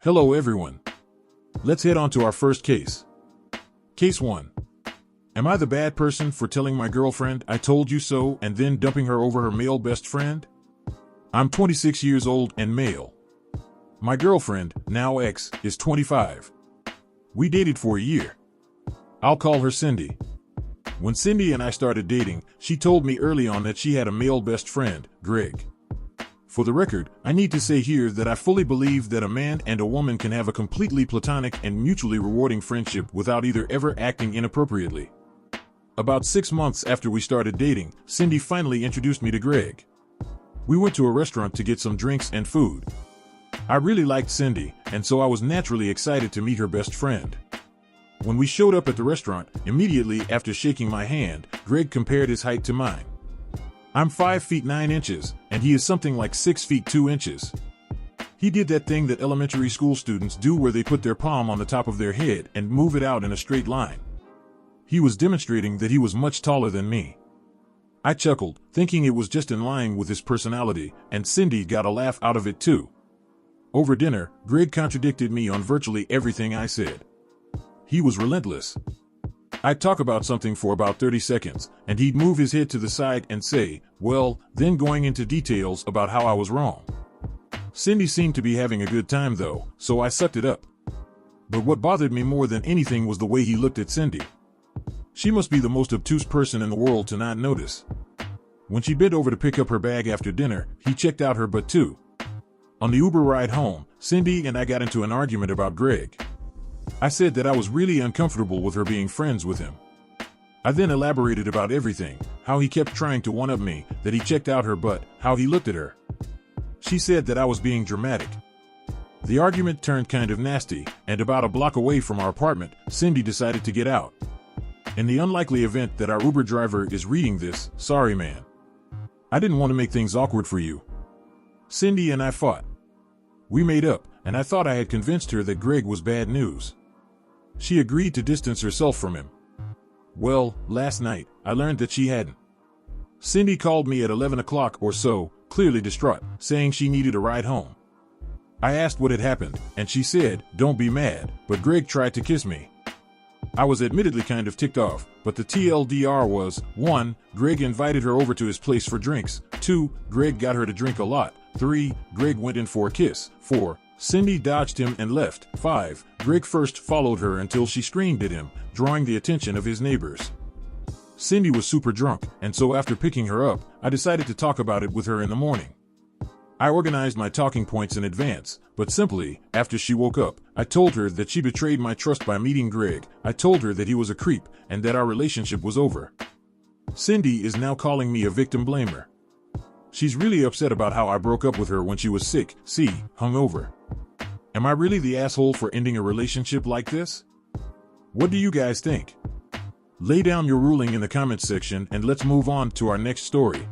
Hello everyone. Let's head on to our first case. Case 1. Am I the bad person for telling my girlfriend I told you so and then dumping her over her male best friend? I'm 26 years old and male. My girlfriend, now ex, is 25. We dated for a year. I'll call her Cindy. When Cindy and I started dating, she told me early on that she had a male best friend, Greg. For the record, I need to say here that I fully believe that a man and a woman can have a completely platonic and mutually rewarding friendship without either ever acting inappropriately. About 6 months after we started dating, Cindy finally introduced me to Greg. We went to a restaurant to get some drinks and food. I really liked Cindy, and so I was naturally excited to meet her best friend. When we showed up at the restaurant, immediately after shaking my hand, Greg compared his height to mine. I'm 5 feet 9 inches, and he is something like 6 feet 2 inches. He did that thing that elementary school students do where they put their palm on the top of their head and move it out in a straight line. He was demonstrating that he was much taller than me. I chuckled, thinking it was just in line with his personality, and Cindy got a laugh out of it too. Over dinner, Greg contradicted me on virtually everything I said. He was relentless. I'd talk about something for about 30 seconds, and he'd move his head to the side and say, well, then going into details about how I was wrong. Cindy seemed to be having a good time though, so I sucked it up. But what bothered me more than anything was the way he looked at Cindy. She must be the most obtuse person in the world to not notice. When she bent over to pick up her bag after dinner, he checked out her butt too. On the Uber ride home, Cindy and I got into an argument about Greg. I said that I was really uncomfortable with her being friends with him. I then elaborated about everything, how he kept trying to one-up me, that he checked out her butt, how he looked at her. She said that I was being dramatic. The argument turned kind of nasty, and about a block away from our apartment, Cindy decided to get out. In the unlikely event that our Uber driver is reading this, sorry man. I didn't want to make things awkward for you. Cindy and I fought. We made up, and I thought I had convinced her that Greg was bad news. She agreed to distance herself from him. Well, last night, I learned that she hadn't. Cindy called me at 11 o'clock or so, clearly distraught, saying she needed a ride home. I asked what had happened, and she said, don't be mad, but Greg tried to kiss me. I was admittedly kind of ticked off, but the TLDR was, 1. Greg invited her over to his place for drinks. 2. Greg got her to drink a lot. 3. Greg went in for a kiss. 4. Cindy dodged him and left. 5. Greg first followed her until she screamed at him, drawing the attention of his neighbors. Cindy was super drunk, and so after picking her up, I decided to talk about it with her in the morning. I organized my talking points in advance, but simply, after she woke up, I told her that she betrayed my trust by meeting Greg. I told her that he was a creep, and that our relationship was over. Cindy is now calling me a victim blamer. She's really upset about how I broke up with her when she was sick, hungover. Am I really the asshole for ending a relationship like this? What do you guys think? Lay down your ruling in the comments section and let's move on to our next story.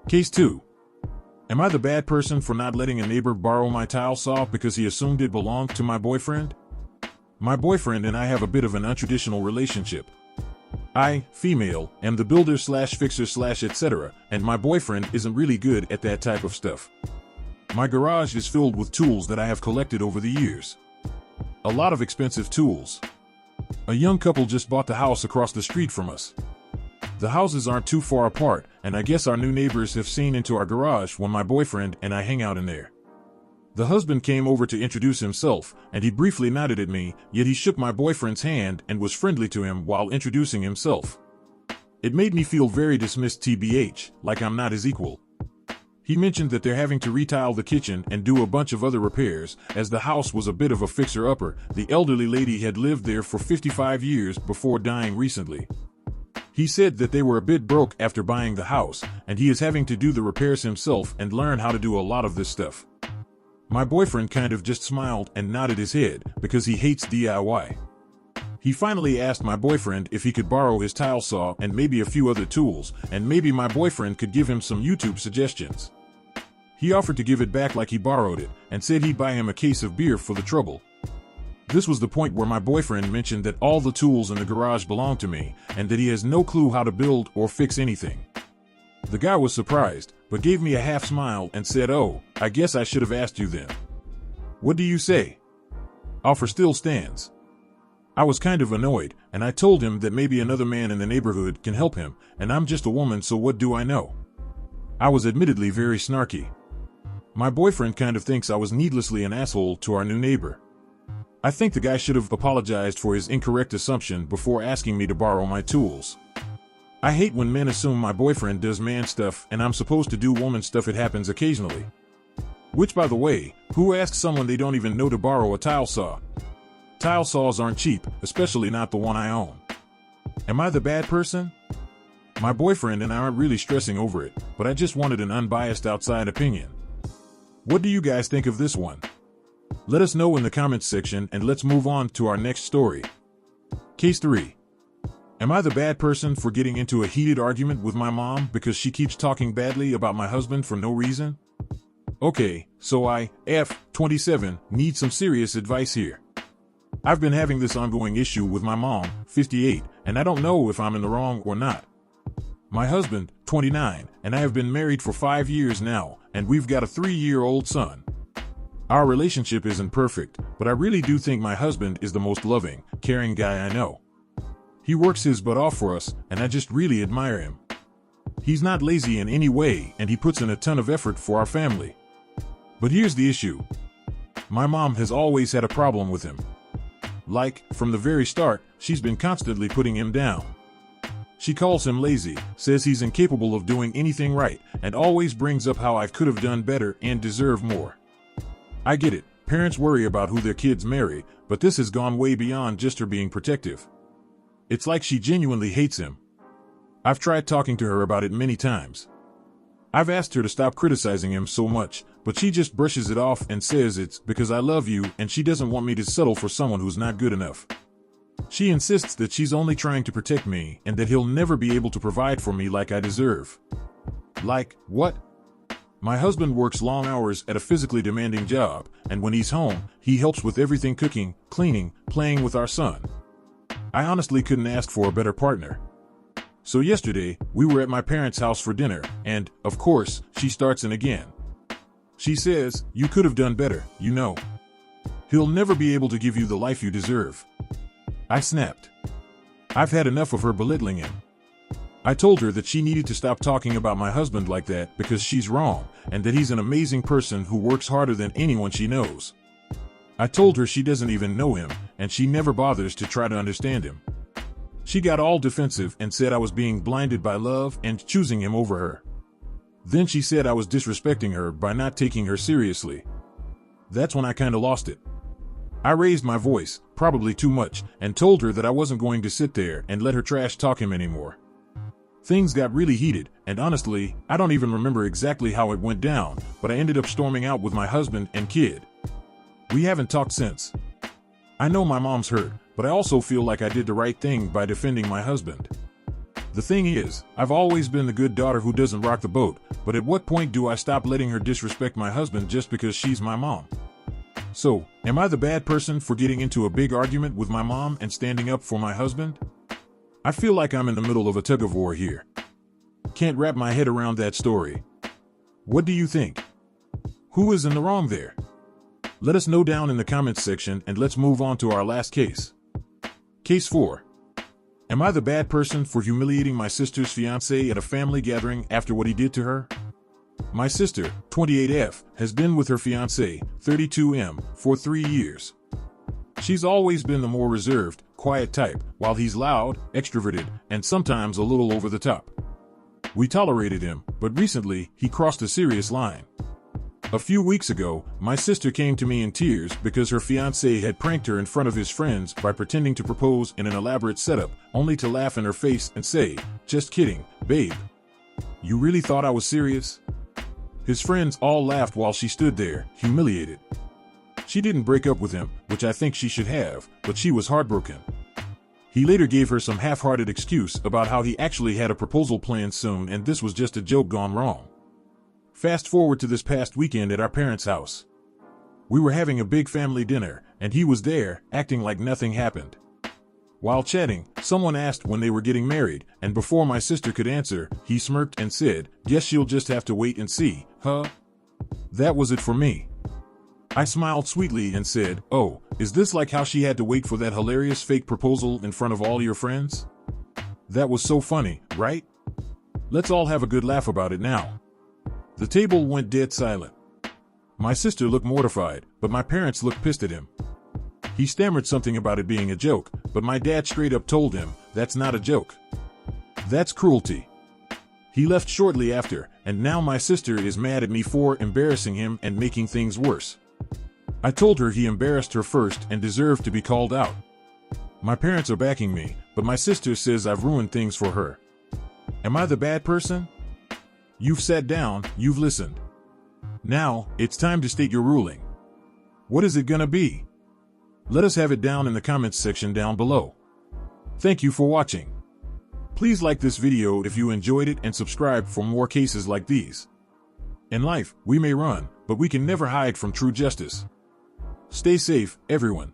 Case 2. Am I the bad person for not letting a neighbor borrow my tile saw because he assumed it belonged to my boyfriend? My boyfriend and I have a bit of an untraditional relationship. I, female, am the builder / fixer / etc., and my boyfriend isn't really good at that type of stuff. My garage is filled with tools that I have collected over the years. A lot of expensive tools. A young couple just bought the house across the street from us. The houses aren't too far apart, and I guess our new neighbors have seen into our garage when my boyfriend and I hang out in there. The husband came over to introduce himself, and he briefly nodded at me, yet he shook my boyfriend's hand and was friendly to him while introducing himself. It made me feel very dismissed TBH, like I'm not his equal. He mentioned that they're having to retile the kitchen and do a bunch of other repairs, as the house was a bit of a fixer-upper. The elderly lady had lived there for 55 years before dying recently. He said that they were a bit broke after buying the house, and he is having to do the repairs himself and learn how to do a lot of this stuff. My boyfriend kind of just smiled and nodded his head, because he hates DIY. He finally asked my boyfriend if he could borrow his tile saw and maybe a few other tools, and maybe my boyfriend could give him some YouTube suggestions. He offered to give it back like he borrowed it, and said he'd buy him a case of beer for the trouble. This was the point where my boyfriend mentioned that all the tools in the garage belong to me, and that he has no clue how to build or fix anything. The guy was surprised, but gave me a half smile and said, "Oh, I guess I should have asked you then." What do you say? Offer still stands. I was kind of annoyed, and I told him that maybe another man in the neighborhood can help him, and I'm just a woman, so what do I know? I was admittedly very snarky. My boyfriend kind of thinks I was needlessly an asshole to our new neighbor. I think the guy should have apologized for his incorrect assumption before asking me to borrow my tools. I hate when men assume my boyfriend does man stuff and I'm supposed to do woman stuff. It happens occasionally. Which, by the way, who asks someone they don't even know to borrow a tile saw? Tile saws aren't cheap, especially not the one I own. Am I the bad person? My boyfriend and I aren't really stressing over it, but I just wanted an unbiased outside opinion. What do you guys think of this one? Let us know in the comments section, and let's move on to our next story. Case 3. Am I the bad person for getting into a heated argument with my mom because she keeps talking badly about my husband for no reason? Okay, so I, 27, need some serious advice here. I've been having this ongoing issue with my mom, 58, and I don't know if I'm in the wrong or not. My husband, 29, and I have been married for 5 years now, and we've got a 3-year-old son. Our relationship isn't perfect, but I really do think my husband is the most loving, caring guy I know. He works his butt off for us, and I just really admire him. He's not lazy in any way, and he puts in a ton of effort for our family. But here's the issue. My mom has always had a problem with him. Like, from the very start, she's been constantly putting him down. She calls him lazy, says he's incapable of doing anything right, and always brings up how I could have done better and deserve more. I get it, parents worry about who their kids marry, but this has gone way beyond just her being protective. It's like she genuinely hates him. I've tried talking to her about it many times. I've asked her to stop criticizing him so much, but she just brushes it off and says it's because I love you and she doesn't want me to settle for someone who's not good enough. She insists that she's only trying to protect me and that he'll never be able to provide for me like I deserve. Like, what? My husband works long hours at a physically demanding job, and when he's home, he helps with everything: cooking, cleaning, playing with our son. I honestly couldn't ask for a better partner. So yesterday, we were at my parents' house for dinner, and, of course, she starts in again. She says, "You could have done better, you know. He'll never be able to give you the life you deserve." I snapped. I've had enough of her belittling him. I told her that she needed to stop talking about my husband like that because she's wrong, and that he's an amazing person who works harder than anyone she knows. I told her she doesn't even know him, and she never bothers to try to understand him. She got all defensive and said I was being blinded by love and choosing him over her. Then she said I was disrespecting her by not taking her seriously. That's when I kinda lost it. I raised my voice, probably too much, and told her that I wasn't going to sit there and let her trash talk him anymore. Things got really heated, and honestly, I don't even remember exactly how it went down, but I ended up storming out with my husband and kid. We haven't talked since. I know my mom's hurt, but I also feel like I did the right thing by defending my husband. The thing is, I've always been the good daughter who doesn't rock the boat, but at what point do I stop letting her disrespect my husband just because she's my mom? So, am I the bad person for getting into a big argument with my mom and standing up for my husband? I feel like I'm in the middle of a tug of war here. Can't wrap my head around that story. What do you think? Who is in the wrong there? Let us know down in the comments section, and let's move on to our last case. Case 4. Am I the bad person for humiliating my sister's fiancé at a family gathering after what he did to her? My sister, 28F, has been with her fiancé, 32M, for 3 years. She's always been the more reserved, quiet type, while he's loud, extroverted, and sometimes a little over the top. We tolerated him, but recently, he crossed a serious line. A few weeks ago, my sister came to me in tears because her fiancé had pranked her in front of his friends by pretending to propose in an elaborate setup, only to laugh in her face and say, "Just kidding, babe. You really thought I was serious?" His friends all laughed while she stood there, humiliated. She didn't break up with him, which I think she should have, but she was heartbroken. He later gave her some half-hearted excuse about how he actually had a proposal planned soon and this was just a joke gone wrong. Fast forward to this past weekend at our parents' house. We were having a big family dinner, and he was there, acting like nothing happened. While chatting, someone asked when they were getting married, and before my sister could answer, he smirked and said, "Guess you'll just have to wait and see, huh?" That was it for me. I smiled sweetly and said, "Oh, is this like how she had to wait for that hilarious fake proposal in front of all your friends? That was so funny, right? Let's all have a good laugh about it now." The table went dead silent. My sister looked mortified, but my parents looked pissed at him. He stammered something about it being a joke, but my dad straight up told him, "That's not a joke. That's cruelty." He left shortly after, and now my sister is mad at me for embarrassing him and making things worse. I told her he embarrassed her first and deserved to be called out. My parents are backing me, but my sister says I've ruined things for her. Am I the bad person? You've sat down, you've listened. Now, it's time to state your ruling. What is it gonna be? Let us have it down in the comments section down below. Thank you for watching. Please like this video if you enjoyed it and subscribe for more cases like these. In life, we may run, but we can never hide from true justice. Stay safe, everyone.